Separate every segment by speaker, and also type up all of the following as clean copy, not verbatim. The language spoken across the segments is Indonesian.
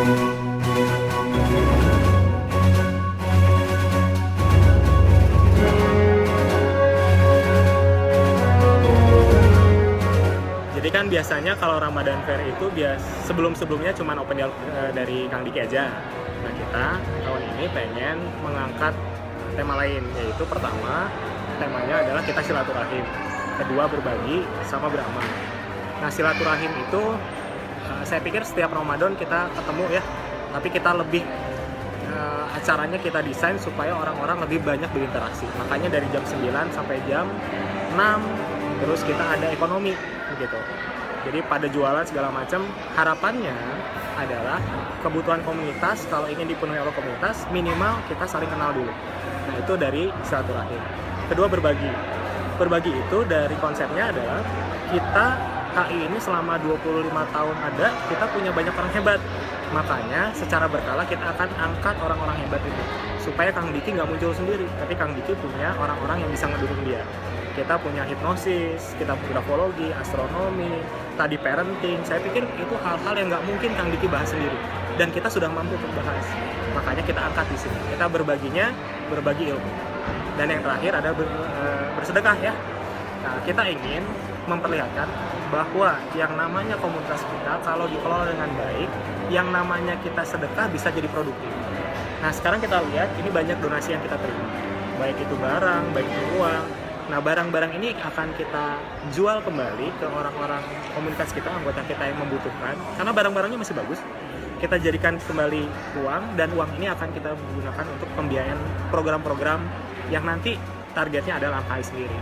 Speaker 1: Jadi kan biasanya kalau Ramadan Fair itu sebelum-sebelumnya cuma open dialog dari Kang Diki aja. Nah, kita tahun ini pengen mengangkat tema lain, yaitu pertama temanya adalah kita silaturahim, kedua berbagi sama beramal. Nah, silaturahim itu saya pikir setiap Ramadan kita ketemu ya, tapi kita lebih acaranya kita desain supaya orang-orang lebih banyak berinteraksi. Makanya dari jam 9 sampai jam 6 terus kita ada ekonomi gitu. Jadi pada jualan segala macam, harapannya adalah kebutuhan komunitas kalau ingin dipenuhi oleh komunitas minimal kita saling kenal dulu. Nah, itu dari silaturahim. Kedua berbagi. Berbagi itu dari konsepnya adalah kita HI ini selama 25 tahun ada, kita punya banyak orang hebat. Makanya secara berkala kita akan angkat orang-orang hebat itu supaya Kang Diki nggak muncul sendiri, tapi Kang Diki punya orang-orang yang bisa ngedukung dia. Kita punya hipnosis, kita punya grafologi, astronomi, tadi parenting. Saya pikir itu hal-hal yang nggak mungkin Kang Diki bahas sendiri, dan kita sudah mampu untuk bahas. Makanya kita angkat di sini. Kita berbaginya, berbagi ilmu. Dan yang terakhir ada bersedekah ya. Nah, kita ingin memperlihatkan bahwa yang namanya komunitas kita kalau dikelola dengan baik, yang namanya kita sedekah bisa jadi produktif. Nah, sekarang kita lihat ini banyak donasi yang kita terima, baik itu barang, baik itu uang. Nah, barang-barang ini akan kita jual kembali ke orang-orang komunitas kita, anggota kita yang membutuhkan, karena barang-barangnya masih bagus. Kita jadikan kembali uang, dan uang ini akan kita gunakan untuk pembiayaan program-program yang nanti targetnya adalah HI sendiri.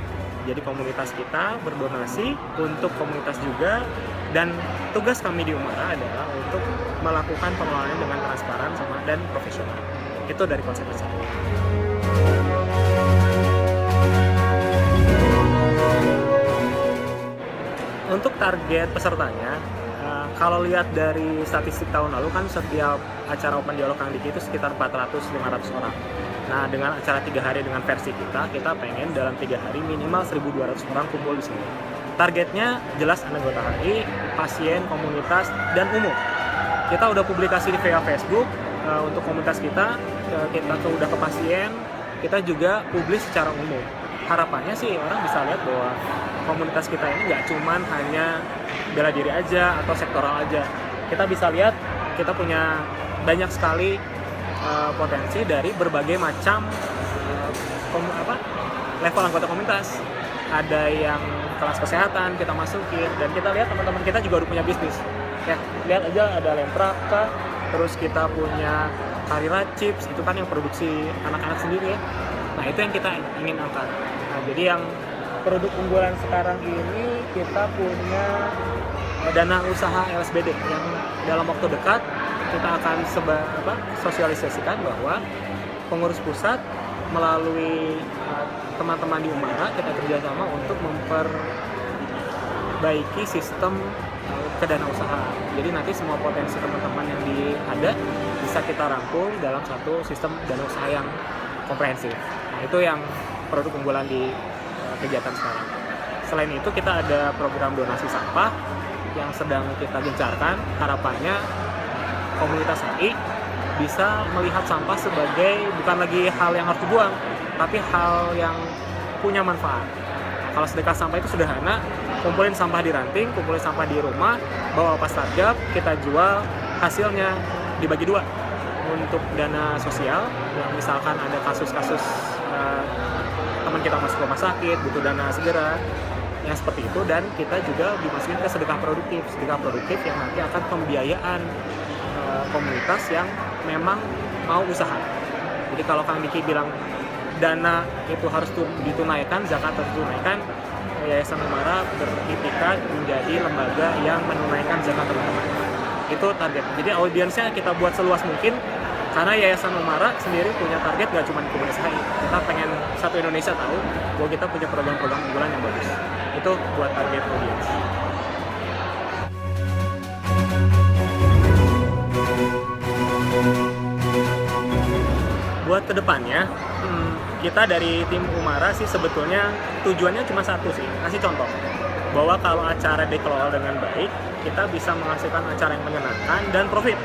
Speaker 1: Jadi komunitas kita berdonasi untuk komunitas juga, dan tugas kami di Umara adalah untuk melakukan pengelolaan dengan transparan dan profesional. Itu dari konsep besar. Untuk target pesertanya, kalau lihat dari statistik tahun lalu kan setiap acara Open Dialog Kang Diki itu sekitar 400-500 orang. Nah, dengan acara 3 hari dengan versi kita pengen dalam 3 hari minimal 1.200 orang kumpul di sini. Targetnya jelas anggota HI, pasien, komunitas, dan umum. Kita udah publikasi di via Facebook untuk komunitas kita udah ke pasien, kita juga publis secara umum. Harapannya sih orang bisa lihat bahwa komunitas kita ini nggak cuman hanya bela diri aja atau sektoral aja. Kita bisa lihat kita punya banyak sekali potensi dari berbagai macam level anggota komunitas. Ada yang kelas kesehatan kita masukin, dan kita lihat teman-teman kita juga udah punya bisnis. Ya, lihat aja ada Lempraka, terus kita punya Karira Chips, itu kan yang produksi anak-anak sendiri ya. Nah, itu yang kita ingin angkat. Nah, jadi yang produk unggulan sekarang ini kita punya dana usaha LSBD yang dalam waktu dekat kita akan sosialisasikan bahwa pengurus pusat melalui teman-teman di Umara kita kerjasama untuk memperbaiki sistem kedana usaha. Jadi nanti semua potensi teman-teman yang ada bisa kita rangkul dalam satu sistem dana usaha yang komprehensif. Nah, itu yang produk unggulan di kegiatan sekarang. Selain itu kita ada program donasi sampah yang sedang kita gencarkan. Harapannya komunitas HI bisa melihat sampah sebagai bukan lagi hal yang harus dibuang, tapi hal yang punya manfaat. Kalau sedekah sampah itu sederhana, kumpulin sampah di ranting, kumpulin sampah di rumah, bawa pas target, kita jual, hasilnya dibagi 2 untuk dana sosial. Yang misalkan ada kasus-kasus teman kita masuk rumah sakit, butuh dana segera, yang seperti itu, dan kita juga dimasukin ke sedekah produktif yang nanti akan pembiayaan komunitas yang memang mau usaha. Jadi kalau Kang Diki bilang dana itu harus ditunaikan, zakat harus ditunaikan, Yayasan Umara beritikat menjadi lembaga yang menunaikan zakat teman-teman. Itu target. Jadi audiensnya kita buat seluas mungkin, karena Yayasan Umara sendiri punya target gak cuma di komunitas HI. Kita pengen satu Indonesia tahu bahwa kita punya program-program unggulan yang bagus. Itu buat target audiens. Buat kedepannya, kita dari tim Umara sih sebetulnya tujuannya cuma satu sih, kasih contoh bahwa kalau acara dikelola dengan baik, kita bisa menghasilkan acara yang menyenangkan dan profit.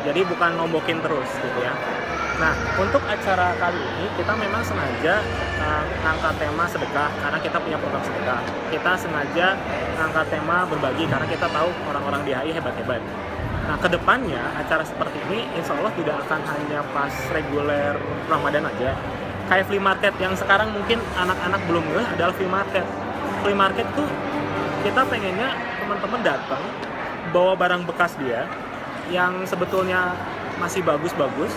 Speaker 1: Jadi bukan nombokin terus gitu ya. Nah, untuk acara kali ini kita memang sengaja ngangkat tema sedekah karena kita punya program sedekah. Kita sengaja ngangkat tema berbagi karena kita tahu orang-orang di HI hebat-hebat. Nah, kedepannya acara seperti ini insya Allah tidak akan hanya pas reguler Ramadan aja. Kayak flea market yang sekarang mungkin anak-anak belum ngeh adalah flea market. Flea market tuh kita pengennya teman-teman datang bawa barang bekas dia yang sebetulnya masih bagus-bagus,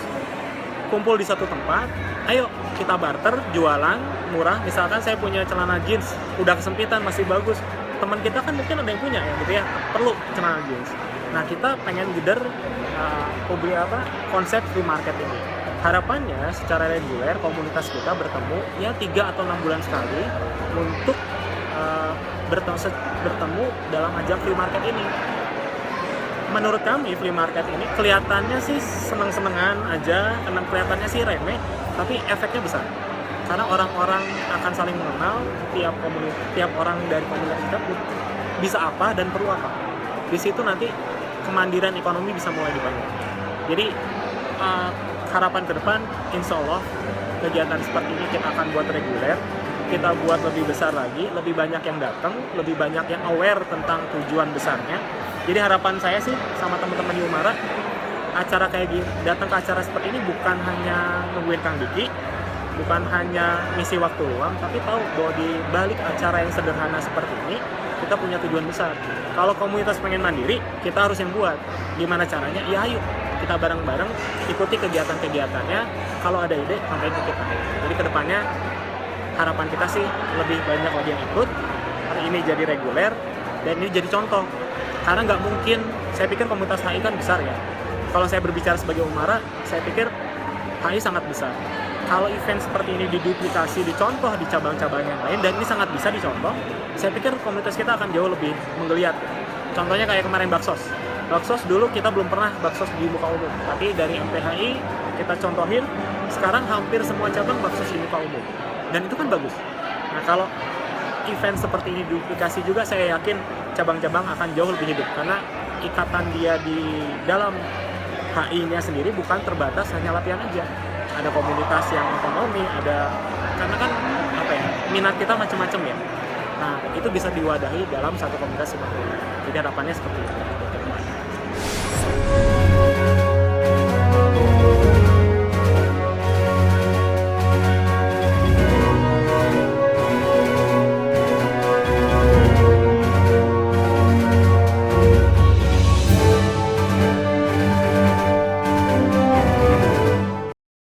Speaker 1: kumpul di satu tempat, ayo kita barter, jualan, murah. Misalkan saya punya celana jeans, udah kesempitan, masih bagus. Teman kita kan mungkin ada yang punya ya gitu ya, perlu celana jeans. Nah, kita pengen gider konsep free market ini. Harapannya secara reguler komunitas kita bertemu ya 3 atau 6 bulan sekali untuk bertemu dalam ajang free market ini. Menurut kami flea market ini kelihatannya sih seneng-senengan aja, kelihatannya sih remeh, tapi efeknya besar. Karena orang-orang akan saling mengenal, tiap orang dari komunitas kita bisa apa dan perlu apa. Di situ nanti kemandirian ekonomi bisa mulai dibangun. Jadi harapan ke depan, insya Allah kegiatan seperti ini kita akan buat reguler, kita buat lebih besar lagi, lebih banyak yang datang, lebih banyak yang aware tentang tujuan besarnya. Jadi harapan saya sih sama teman-teman di Umara, acara kayak gini, datang ke acara seperti ini bukan hanya nungguin Kang Diki, bukan hanya ngisi waktu luang, tapi tahu bahwa di balik acara yang sederhana seperti ini, kita punya tujuan besar. Kalau komunitas pengen mandiri, kita harus yang buat. Gimana caranya? Ya ayo, kita bareng-bareng ikuti kegiatan-kegiatannya. Kalau ada ide, sampaikan ke kita. Jadi kedepannya harapan kita sih lebih banyak lagi yang ikut. Hari ini jadi reguler dan ini jadi contoh. Karena nggak mungkin, saya pikir komunitas HI kan besar ya. Kalau saya berbicara sebagai Umara, saya pikir HI sangat besar. Kalau event seperti ini diduplikasi, dicontoh di cabang-cabang yang lain, dan ini sangat bisa dicontoh, saya pikir komunitas kita akan jauh lebih menggeliat. Contohnya kayak kemarin Baksos. Baksos dulu kita belum pernah Baksos di muka umum, tapi dari MPHI kita contohin, sekarang hampir semua cabang Baksos di muka umum. Dan itu kan bagus. Nah, kalau event seperti ini duplikasi juga, saya yakin cabang-cabang akan jauh lebih hidup karena ikatan dia di dalam HI-nya sendiri bukan terbatas hanya latihan aja. Ada komunitas yang ekonomi, karena kan minat kita macam-macam ya. Nah, itu bisa diwadahi dalam satu komunitas seperti ini. Jadi harapannya seperti itu.